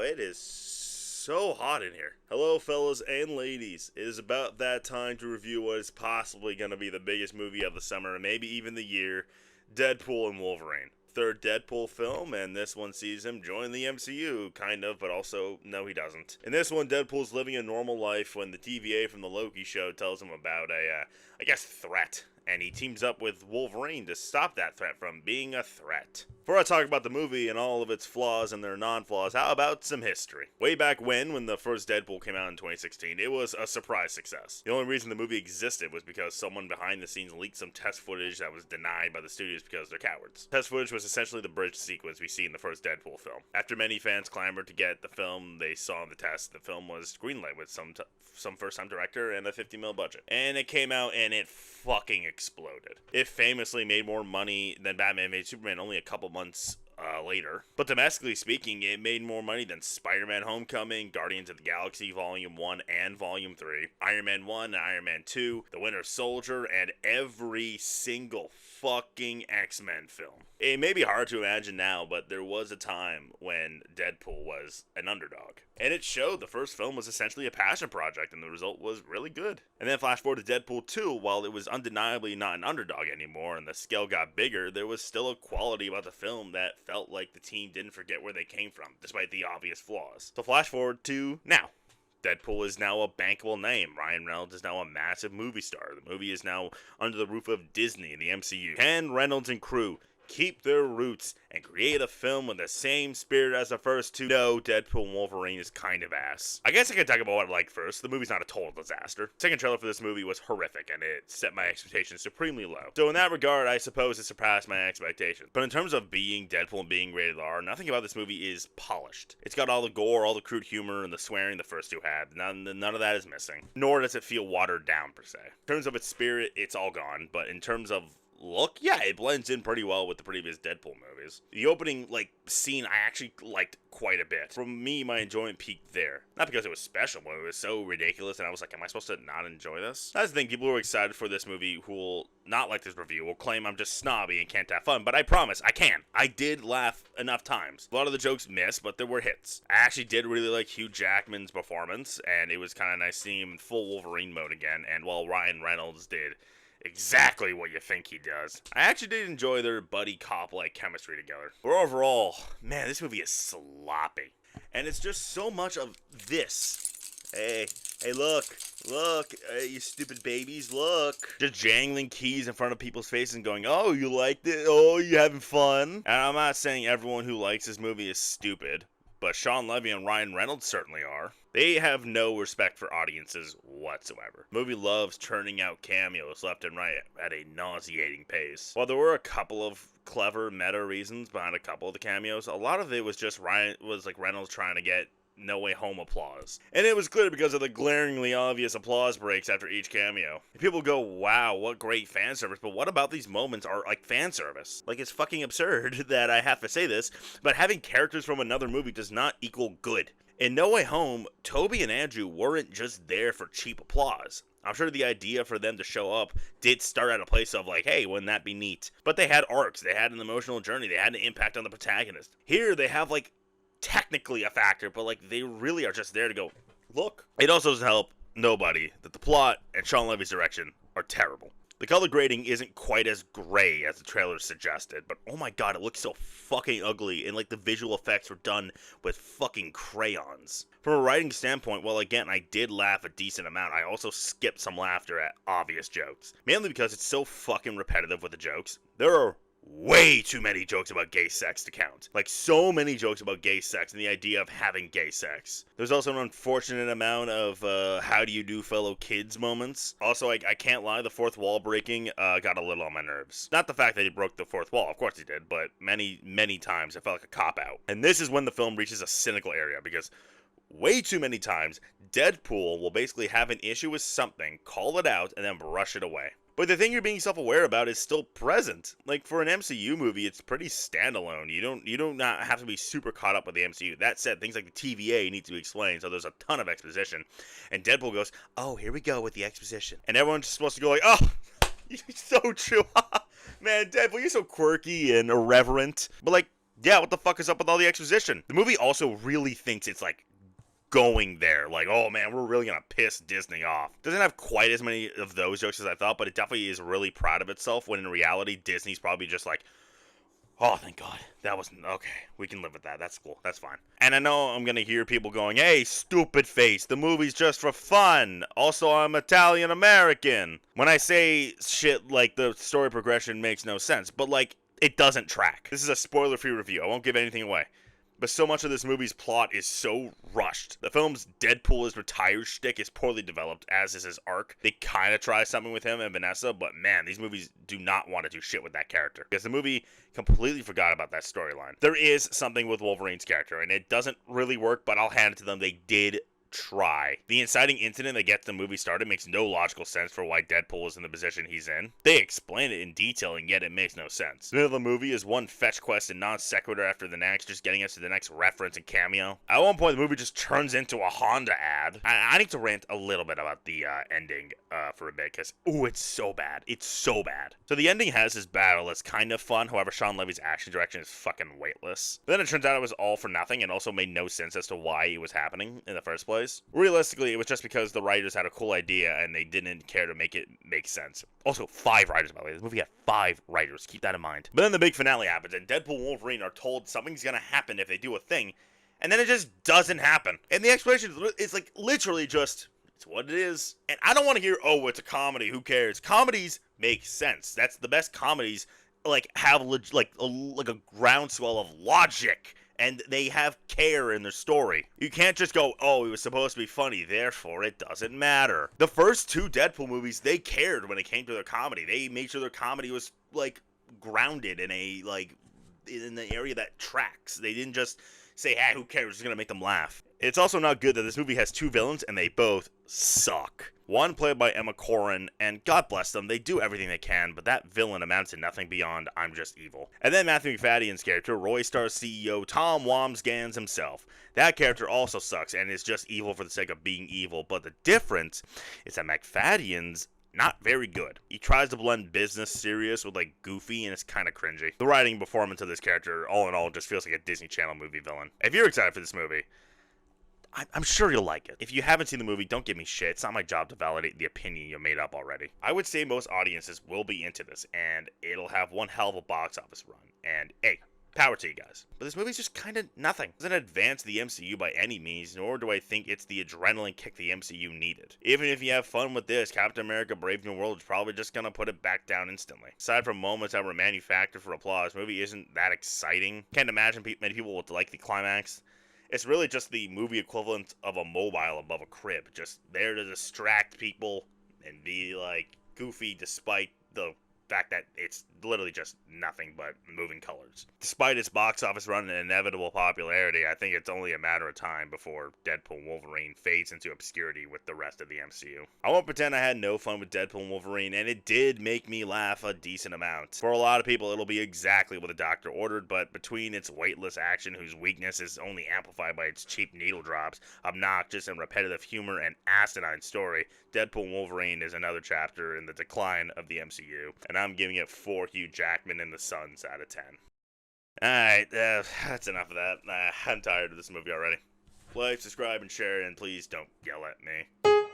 it is so hot in here. Hello, fellas and ladies. It is about that time to review what is possibly going to be the biggest movie of the summer, and maybe even the year, Deadpool and Wolverine. Third Deadpool film, and this one sees him join the MCU, kind of, but also, no, he doesn't. In this one, Deadpool's living a normal life when the TVA from the Loki show tells him about a, threat. And he teams up with Wolverine to stop that threat from being a threat. Before I talk about the movie and all of its flaws and their non-flaws, how about some history? Way back when the first Deadpool came out in 2016, it was a surprise success. The only reason the movie existed was because someone behind the scenes leaked some test footage that was denied by the studios because they're cowards. Test footage was essentially the bridge sequence we see in the first Deadpool film. After many fans clamored to get the film they saw in the test, the film was greenlit with some first-time director and a $50 million budget. And it came out and it fucking exploded. It famously made more money than Batman made Superman only a couple months later. But domestically speaking, it made more money than Spider-Man Homecoming, Guardians of the Galaxy Volume 1 and Volume 3, Iron Man 1 and Iron Man 2, The Winter Soldier, and every single fucking X-Men film. It may be hard to imagine now, but there was a time when Deadpool was an underdog. And it showed the first film was essentially a passion project, and the result was really good. And then flash forward to Deadpool 2, while it was undeniably not an underdog anymore, and the scale got bigger, there was still a quality about the film that felt like the team didn't forget where they came from, despite the obvious flaws. So flash forward to now. Deadpool is now a bankable name. Ryan Reynolds is now a massive movie star. The movie is now under the roof of Disney and the MCU. Can Reynolds and crew keep their roots and create a film with the same spirit as the first two? No, Deadpool and Wolverine is kind of ass. I guess I can talk about what I liked first. The movie's not a total disaster. Second trailer for this movie was horrific, and it set my expectations supremely low. So in that regard, I suppose it surpassed my expectations. But in terms of being Deadpool and being rated R, nothing about this movie is polished. It's got all the gore, all the crude humor, and the swearing the first two had. None of that is missing. Nor does it feel watered down, per se. In terms of its spirit, it's all gone. But in terms of look, yeah, it blends in pretty well with the previous Deadpool movies. The opening, scene I actually liked quite a bit. For me, my enjoyment peaked there. Not because it was special, but it was so ridiculous, and I was like, am I supposed to not enjoy this? That's the thing, people who are excited for this movie who will not like this review will claim I'm just snobby and can't have fun, but I promise, I can. I did laugh enough times. A lot of the jokes missed, but there were hits. I actually did really like Hugh Jackman's performance, and it was kind of nice seeing him in full Wolverine mode again, and while Ryan Reynolds did exactly what you think he does, I actually did enjoy their buddy cop-like chemistry together. But overall, man, this movie is sloppy. And it's just so much of this. Hey, look, you stupid babies, look. Just jangling keys in front of people's faces and going, oh, you liked it? Oh, you having fun? And I'm not saying everyone who likes this movie is stupid, but Sean Levy and Ryan Reynolds certainly are. They have no respect for audiences whatsoever. The movie loves churning out cameos left and right at a nauseating pace. While there were a couple of clever meta reasons behind a couple of the cameos, a lot of it was just Reynolds trying to get No Way Home applause. And it was clear because of the glaringly obvious applause breaks after each cameo. And people go, wow, what great fan service, but what about these moments are like fan service? Like, it's fucking absurd that I have to say this, but having characters from another movie does not equal good. In No Way Home, Toby and Andrew weren't just there for cheap applause. I'm sure the idea for them to show up did start at a place of like, hey, wouldn't that be neat? But they had arcs, they had an emotional journey, they had an impact on the protagonist. Here, they have technically a factor, but they really are just there to go, look. It also doesn't help nobody that the plot and Sean Levy's direction are terrible. The color grading isn't quite as gray as the trailer suggested, but oh my god, it looks so fucking ugly, and the visual effects were done with fucking crayons. From a writing standpoint, well, again, I did laugh a decent amount. I also skipped some laughter at obvious jokes, mainly because it's so fucking repetitive with the jokes. There are way too many jokes about gay sex to count. So many jokes about gay sex and the idea of having gay sex. There's also an unfortunate amount of how do you do fellow kids moments. Also, I can't lie, the fourth wall breaking got a little on my nerves. Not the fact that he broke the fourth wall, of course he did, but many times it felt like a cop-out. And this is when the film reaches a cynical area, because way too many times, Deadpool will basically have an issue with something, call it out, and then brush it away. But the thing you're being self-aware about is still present. For an MCU movie, it's pretty standalone. You don't not have to be super caught up with the MCU. That said, things like the TVA need to be explained, so there's a ton of exposition. And Deadpool goes, oh, here we go with the exposition. And everyone's just supposed to go oh, you're so true. Man, Deadpool, you're so quirky and irreverent. But Yeah, what the fuck is up with all the exposition? The movie also really thinks it's like going there. Like, oh man, we're really gonna piss Disney off. Doesn't have quite as many of those jokes as I thought, but it definitely is really proud of itself, when in reality, Disney's probably just like, oh, thank God. That wasn't okay. We can live with that. That's cool. That's fine. And I know I'm going to hear people going, hey, stupid face. The movie's just for fun. Also, I'm Italian American. When I say shit like the story progression makes no sense, but like, it doesn't track. This is a spoiler free review. I won't give anything away. But so much of this movie's plot is so rushed. The film's Deadpool is retired shtick is poorly developed, as is his arc. They kind of try something with him and Vanessa, but man, these movies do not want to do shit with that character, because the movie completely forgot about that storyline. There is something with Wolverine's character, and it doesn't really work, but I'll hand it to them. They did try. The inciting incident that gets the movie started makes no logical sense for why Deadpool is in the position he's in. They explain it in detail, and yet it makes no sense. The middle of the movie is one fetch quest and non sequitur after the next, just getting us to the next reference and cameo. At one point, the movie just turns into a Honda ad. I need to rant a little bit about the ending for a bit, because, ooh, it's so bad. It's so bad. So the ending has this battle that's kind of fun, however, Sean Levy's action direction is fucking weightless. But then it turns out it was all for nothing, and also made no sense as to why it was happening in the first place. Realistically, it was just because the writers had a cool idea and they didn't care to make it make sense. Also, 5 writers, by the way. This movie had 5 writers. Keep that in mind. But then the big finale happens, and Deadpool and Wolverine are told something's gonna happen if they do a thing, and then it just doesn't happen. And the explanation is like literally just, it's what it is. And I don't want to hear, oh, it's a comedy, who cares? Comedies make sense. That's the best comedies, like, have like a groundswell of logic, and they have care in their story. You can't just go, oh, it was supposed to be funny, therefore it doesn't matter. The first 2 Deadpool movies, they cared when it came to their comedy. They made sure their comedy was, like, grounded in a, like, in the area that tracks. They didn't just say, hey, who cares, we're just gonna make them laugh. It's also not good that this movie has 2 villains, and they both suck. One played by Emma Corrin, and God bless them, they do everything they can, but that villain amounts to nothing beyond I'm just evil. And then Matthew McFadden's character, Roy Star's CEO Tom Wambsgans himself. That character also sucks and is just evil for the sake of being evil, but the difference is that McFadden's not very good. He tries to blend business serious with like goofy, and it's kind of cringy. The writing and performance of this character, all in all, just feels like a Disney Channel movie villain. If you're excited for this movie, I'm sure you'll like it. If you haven't seen the movie, don't give me shit. It's not my job to validate the opinion you made up already. I would say most audiences will be into this, and it'll have one hell of a box office run. And hey, power to you guys. But this movie's just kind of nothing. It doesn't advance the MCU by any means, nor do I think it's the adrenaline kick the MCU needed. Even if you have fun with this, Captain America Brave New World is probably just gonna put it back down instantly. Aside from moments that were manufactured for applause, the movie isn't that exciting. Can't imagine many people would like the climax. It's really just the movie equivalent of a mobile above a crib, just there to distract people and be like goofy despite the fact that it's literally just nothing but moving colors. Despite its box office run and inevitable popularity, I think it's only a matter of time before Deadpool and Wolverine fades into obscurity with the rest of the MCU. I won't pretend I had no fun with Deadpool and Wolverine, and it did make me laugh a decent amount. For a lot of people, it'll be exactly what the doctor ordered, but between its weightless action, whose weakness is only amplified by its cheap needle drops, obnoxious and repetitive humor, and asinine story, Deadpool and Wolverine is another chapter in the decline of the MCU, and I'm giving it 4 Hugh Jackman and the Sons out of 10. Alright, that's enough of that. I'm tired of this movie already. Like, subscribe, and share, and please don't yell at me.